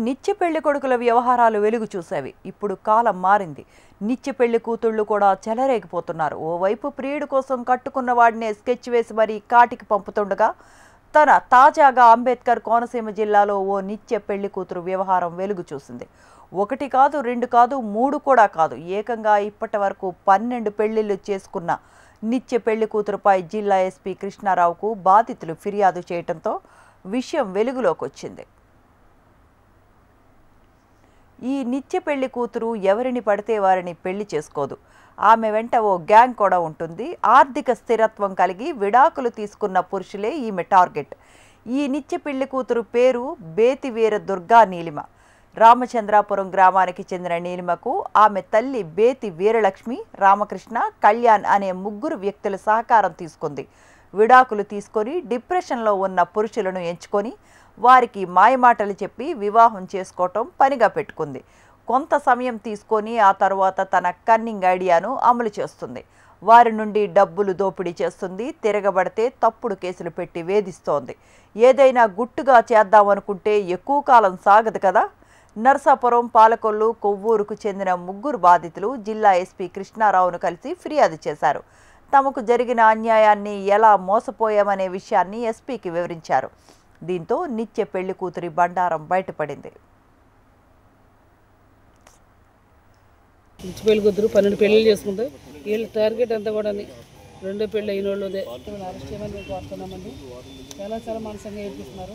నిత్య పెళ్లి కొడుకుల వ్యవహారాలు వెలుగు చూసేవి. ఇప్పుడు కాలం మారింది. నిత్య పెళ్లి కూతుళ్లు కూడా చెలరేగిపోతున్నారు. ఓవైపు ప్రియుడి కోసం కట్టుకున్న వాడినే స్కెచ్ వేసి మరీ కాటికి పంపుతుండగా తాజాగా అంబేద్కర్ కోనసీమ జిల్లాలో ఓ నిత్య పెళ్లి కూతురు వ్యవహారం వెలుగు చూసింది. ఒకటి కాదు, రెండు కాదు, మూడు కూడా కాదు, ఏకంగా ఇప్పటి వరకు 12 పెళ్లిళ్లు చేసుకున్న నిత్య పెళ్లి కూతురుపై జిల్లా ఎస్పీ కృష్ణారావుకు బాధితులు ఫిర్యాదు చేయడంతో విషయం వెలుగులోకి వచ్చింది. ఈ నిత్య పెళ్లి కూతురు ఎవరిని పడితే వారిని పెళ్లి చేసుకోదు. ఆమె వెంట ఓ గ్యాంగ్ కూడా ఉంటుంది. ఆర్థిక స్థిరత్వం కలిగి విడాకులు తీసుకున్న పురుషులే ఈమె టార్గెట్. ఈ నిత్య పెళ్లి కూతురు పేరు బేతివీర దుర్గా నీలిమ. రామచంద్రాపురం గ్రామానికి చెందిన నీలిమకు ఆమె తల్లి బేతి వీరలక్ష్మి, రామకృష్ణ, కళ్యాణ్ అనే 3 వ్యక్తుల సహకారం తీసుకుంది. విడాకులు తీసుకొని డిప్రెషన్లో ఉన్న పురుషులను ఎంచుకొని వారికి మాయమాటలు చెప్పి వివాహం చేసుకోవటం పనిగా పెట్టుకుంది. కొంత సమయం తీసుకొని ఆ తర్వాత తన కన్నింగ్ ఐడియాను అమలు చేస్తుంది. వారి నుండి డబ్బులు దోపిడీ చేస్తుంది. తిరగబడితే తప్పుడు కేసులు పెట్టి వేధిస్తోంది. ఏదైనా గుట్టుగా చేద్దామనుకుంటే ఎక్కువ కాలం సాగదు కదా. నర్సాపురం, పాలకొల్లు, కొవ్వూరుకు చెందిన 3 బాధితులు జిల్లా ఎస్పీ కృష్ణారావును కలిసి ఫిర్యాదు చేశారు. తమకు జరిగిన అన్యాయాన్ని, ఎలా మోసపోయామనే విషయాన్ని ఎస్పీకి వివరించారు. దీంతో నిత్య పెళ్లి కూతురి బండారం బయటపడింది. నిత్య పెళ్లి కూతురు 12 పెళ్లిళ్ళు చేసుకుంటే వీళ్ళ టార్గెట్ అంతా కూడా 2 పెళ్లి అయిన వాళ్ళదే అరెస్ట్ చేయమని మేము కోరుతున్నామండి. చాలా మనసంగా ఏర్పిస్తున్నారు.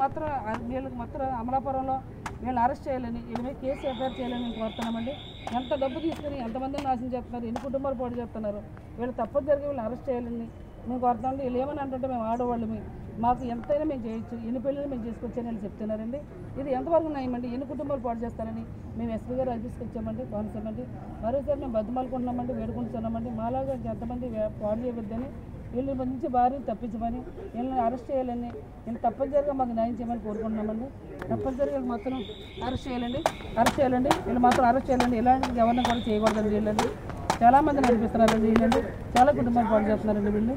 మాత్రం వీళ్ళకి మాత్రం అమలాపురంలో వీళ్ళని అరెస్ట్ చేయాలని, వీళ్ళ మీద కేసు ఎఫ్ఐఆర్ చేయాలని మేము కోరుతున్నామండి. ఎంత డబ్బు తీసుకుని ఎంతమందిని నాశనం చేస్తున్నారు, ఎన్ని కుటుంబాలు పాటు చేస్తున్నారు. వీళ్ళు తప్పదు జరిగి వీళ్ళని అరెస్ట్ చేయాలని మేము కోరుతామండి. వీళ్ళు ఏమని అంటే మేము ఆడవాళ్ళు, మాకు ఎంతైనా మేము చేయొచ్చు, ఎన్ని పెళ్ళిళ్ళు మేము చేసుకొచ్చానని వాళ్ళు చెప్తున్నారండి. ఇది ఎంతవరకు నయమండి, ఎన్ని కుటుంబాలు పాటు చేస్తారని మేము ఎస్పీ గారు అది తీసుకొచ్చామండి, కోనసీమండి. మరోసారి మేము బద్దమాలుకుంటున్నామండి, వేడుకుంటున్నామండి. మాలాగా ఎంతమంది పాడు చేయవద్దని, వీళ్ళ నుంచి భార్యను తప్పించమని, వీళ్ళని అరెస్ట్ చేయాలని, వీళ్ళు తప్పనిసరిగా మాకు న్యాయం చేయమని కోరుకుంటున్నామండి. తప్పనిసరిగా వీళ్ళు మాత్రం అరెస్ట్ చేయాలండి. వీళ్ళు మాత్రం అరెస్ట్ చేయాలండి. ఇలాంటివి ఎవరిని కూడా చేయకూడదండి. వీళ్ళండి చాలామంది నడిపిస్తున్నారండి. వీళ్ళండి చాలా కుటుంబాలు పాటు చేస్తున్నారండి వీళ్ళు.